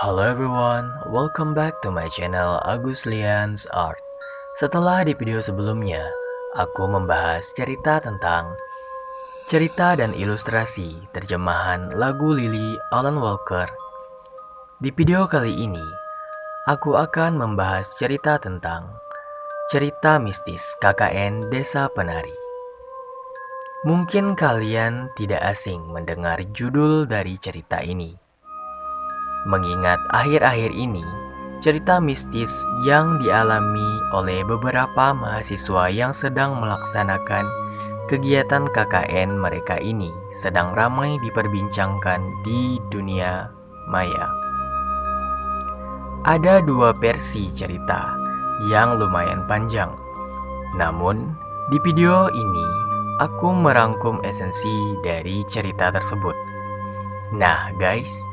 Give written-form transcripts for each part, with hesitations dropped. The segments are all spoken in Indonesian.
Hello everyone, welcome back to my channel Agus Lian's Art. Setelah di video sebelumnya, aku membahas cerita dan ilustrasi terjemahan lagu Lily Alan Walker. Di video kali ini, aku akan membahas cerita mistis KKN Desa Penari. Mungkin kalian tidak asing mendengar judul dari cerita ini. Mengingat akhir-akhir ini, cerita mistis yang dialami oleh beberapa mahasiswa yang sedang melaksanakan kegiatan KKN mereka ini sedang ramai diperbincangkan di dunia maya. Ada dua versi cerita yang lumayan panjang. Namun, di video ini aku merangkum esensi dari cerita tersebut. Nah, guys,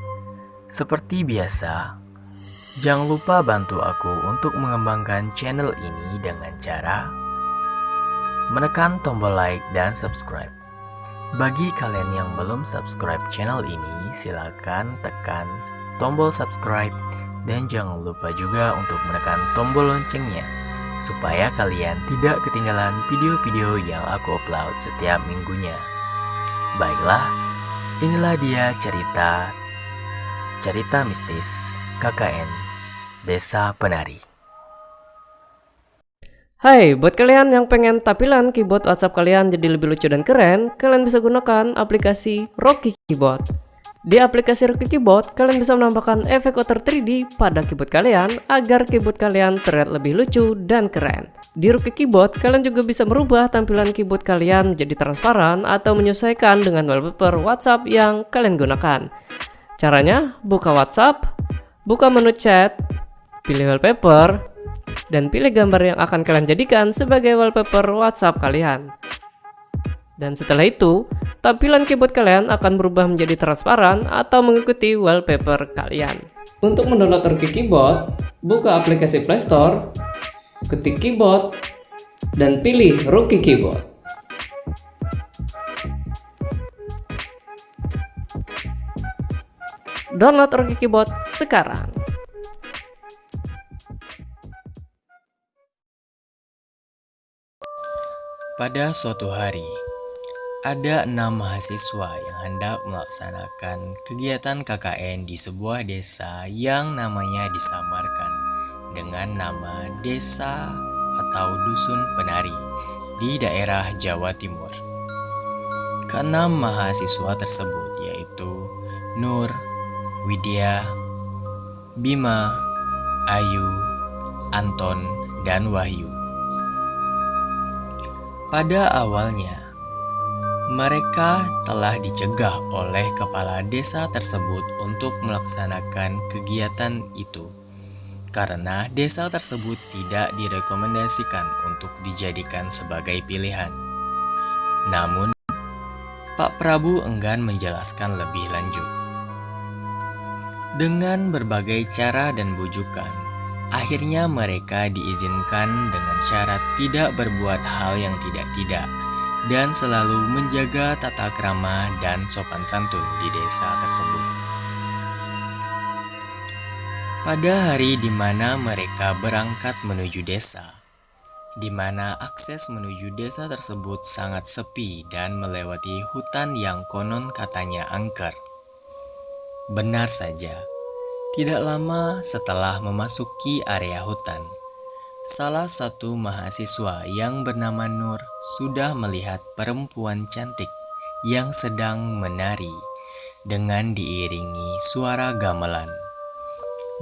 seperti biasa, jangan lupa bantu aku untuk mengembangkan channel ini dengan cara menekan tombol like dan subscribe. Bagi kalian yang belum subscribe channel ini, silakan tekan tombol subscribe dan jangan lupa juga untuk menekan tombol loncengnya supaya kalian tidak ketinggalan video-video yang aku upload setiap minggunya. Baiklah, inilah dia cerita mistis KKN Desa Penari. Hai, buat kalian yang pengen tampilan keyboard WhatsApp kalian jadi lebih lucu dan keren, kalian bisa gunakan aplikasi Rocky Keyboard. Di aplikasi Rocky Keyboard, kalian bisa menambahkan efek outer 3D pada keyboard kalian agar keyboard kalian terlihat lebih lucu dan keren. Di Rocky Keyboard, kalian juga bisa merubah tampilan keyboard kalian menjadi transparan atau menyesuaikan dengan wallpaper WhatsApp yang kalian gunakan. Caranya, buka WhatsApp, buka menu chat, pilih wallpaper, dan pilih gambar yang akan kalian jadikan sebagai wallpaper WhatsApp kalian. Dan setelah itu, tampilan keyboard kalian akan berubah menjadi transparan atau mengikuti wallpaper kalian. Untuk mendownload Rocky Keyboard, buka aplikasi Play Store, ketik keyboard, dan pilih Rocky Keyboard. Download Rocky Keyboard sekarang. Pada suatu hari, ada 6 mahasiswa yang hendak melaksanakan kegiatan KKN di sebuah desa yang namanya disamarkan dengan nama Desa atau Dusun Penari di daerah Jawa Timur. Keenam mahasiswa tersebut yaitu Nur, Widya, Bima, Ayu, Anton, dan Wahyu. Pada awalnya, mereka telah dicegah oleh kepala desa tersebut untuk melaksanakan kegiatan itu karena desa tersebut tidak direkomendasikan untuk dijadikan sebagai pilihan. Namun, Pak Prabu enggan menjelaskan lebih lanjut. Dengan berbagai cara dan bujukan, akhirnya mereka diizinkan dengan syarat tidak berbuat hal yang tidak-tidak dan selalu menjaga tata krama dan sopan santun di desa tersebut. Pada hari di mana mereka berangkat menuju desa, di mana akses menuju desa tersebut sangat sepi dan melewati hutan yang konon katanya angker. Benar saja, tidak lama setelah memasuki area hutan, salah satu mahasiswa yang bernama Nur sudah melihat perempuan cantik yang sedang menari dengan diiringi suara gamelan.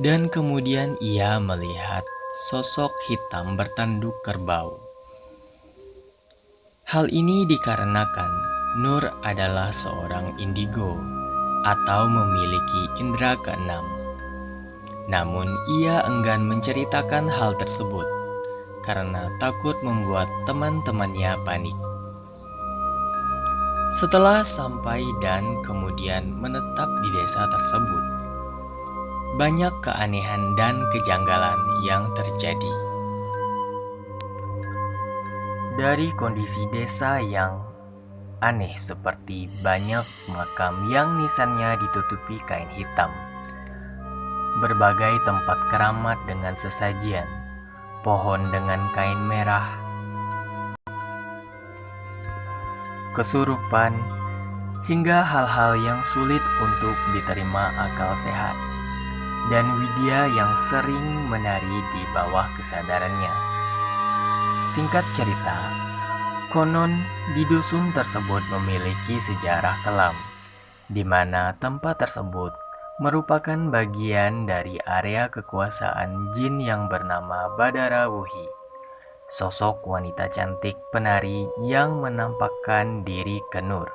Dan kemudian ia melihat sosok hitam bertanduk kerbau. Hal ini dikarenakan Nur adalah seorang indigo atau memiliki indera keenam. Namun ia enggan menceritakan hal tersebut karena takut membuat teman-temannya panik. Setelah sampai dan kemudian menetap di desa tersebut, banyak keanehan dan kejanggalan yang terjadi. Dari kondisi desa yang aneh seperti banyak makam yang nisannya ditutupi kain hitam, berbagai tempat keramat dengan sesajian, pohon dengan kain merah, kesurupan, hingga hal-hal yang sulit untuk diterima akal sehat, dan Widya yang sering menari di bawah kesadarannya. Singkat cerita, konon di dusun tersebut memiliki sejarah kelam, di mana tempat tersebut merupakan bagian dari area kekuasaan jin yang bernama Badara Wuhi, sosok wanita cantik penari yang menampakkan diri ke Nur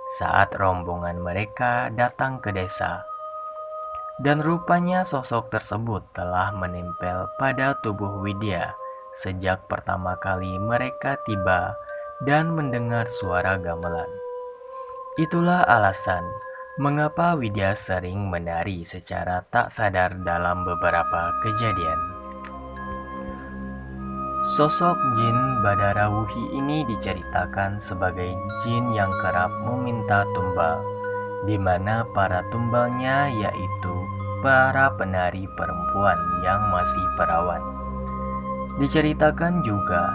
saat rombongan mereka datang ke desa. Dan rupanya sosok tersebut telah menempel pada tubuh Widya sejak pertama kali mereka tiba dan mendengar suara gamelan. Itulah alasan mengapa Widya sering menari secara tak sadar dalam beberapa kejadian. Sosok jin Badara Wuhi ini diceritakan sebagai jin yang kerap meminta tumbal, di mana para tumbalnya yaitu para penari perempuan yang masih perawan. Diceritakan juga,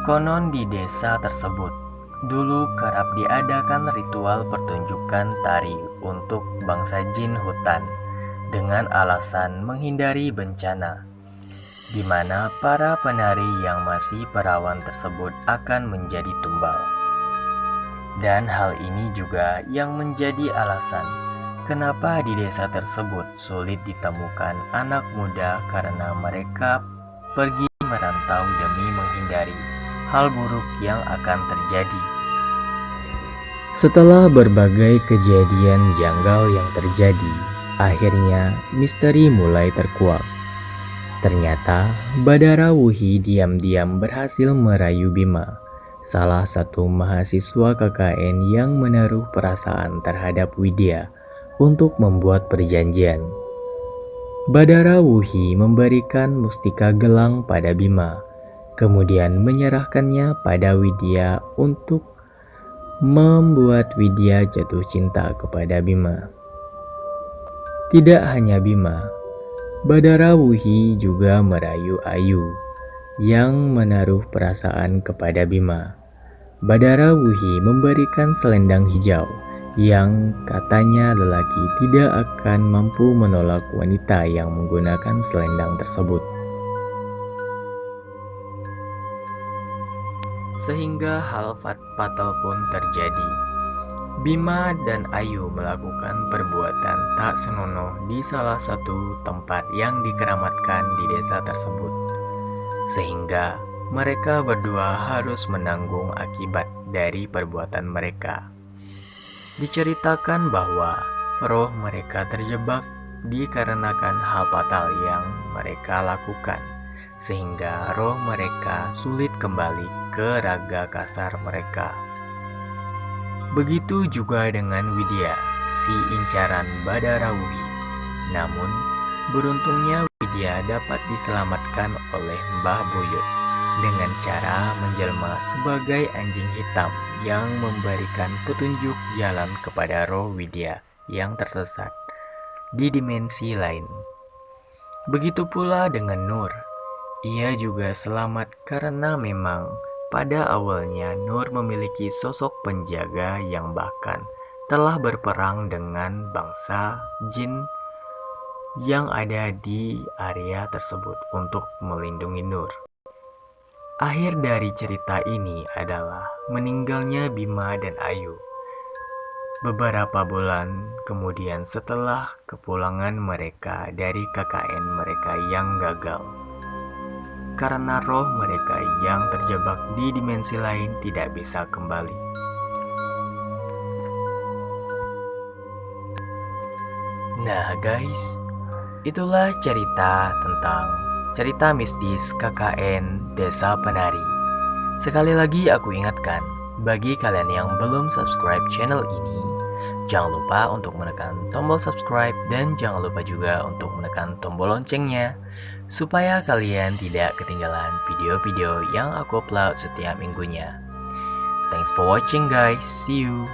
konon di desa tersebut dulu kerap diadakan ritual pertunjukan tari untuk bangsa jin hutan dengan alasan menghindari bencana, di mana para penari yang masih perawan tersebut akan menjadi tumbal. Dan hal ini juga yang menjadi alasan kenapa di desa tersebut sulit ditemukan anak muda karena mereka pergi merantau demi menghindari hal buruk yang akan terjadi. Setelah berbagai kejadian janggal yang terjadi, akhirnya misteri mulai terkuak. Ternyata Badara Wuhi diam-diam berhasil merayu Bima, salah satu mahasiswa KKN yang menaruh perasaan terhadap Widya untuk membuat perjanjian. Badara Wuhi memberikan mustika gelang pada Bima, kemudian menyerahkannya pada Widya untuk membuat Widya jatuh cinta kepada Bima. Tidak hanya Bima, Badara Wuhi juga merayu Ayu yang menaruh perasaan kepada Bima. Badara Wuhi memberikan selendang hijau yang katanya lelaki tidak akan mampu menolak wanita yang menggunakan selendang tersebut. Sehingga hal fatal pun terjadi. Bima dan Ayu melakukan perbuatan tak senonoh di salah satu tempat yang dikeramatkan di desa tersebut, sehingga mereka berdua harus menanggung akibat dari perbuatan mereka. Diceritakan bahwa roh mereka terjebak dikarenakan hal fatal yang mereka lakukan, sehingga roh mereka sulit kembali ke raga kasar mereka. Begitu juga dengan Widya, si incaran Badara Wuhi. Namun, beruntungnya Widya dapat diselamatkan oleh Mbah Buyut dengan cara menjelma sebagai anjing hitam yang memberikan petunjuk jalan kepada roh Widya yang tersesat di dimensi lain. Begitu pula dengan Nur. Ia juga selamat karena memang pada awalnya Nur memiliki sosok penjaga yang bahkan telah berperang dengan bangsa jin yang ada di area tersebut untuk melindungi Nur. Akhir dari cerita ini adalah meninggalnya Bima dan Ayu. Beberapa bulan kemudian setelah kepulangan mereka dari KKN mereka yang gagal, karena roh mereka yang terjebak di dimensi lain tidak bisa kembali. Nah guys, itulah cerita tentang cerita mistis KKN Desa Penari. Sekali lagi aku ingatkan, bagi kalian yang belum subscribe channel ini, jangan lupa untuk menekan tombol subscribe dan jangan lupa juga untuk menekan tombol loncengnya supaya kalian tidak ketinggalan video-video yang aku upload setiap minggunya. Thanks for watching guys, see you.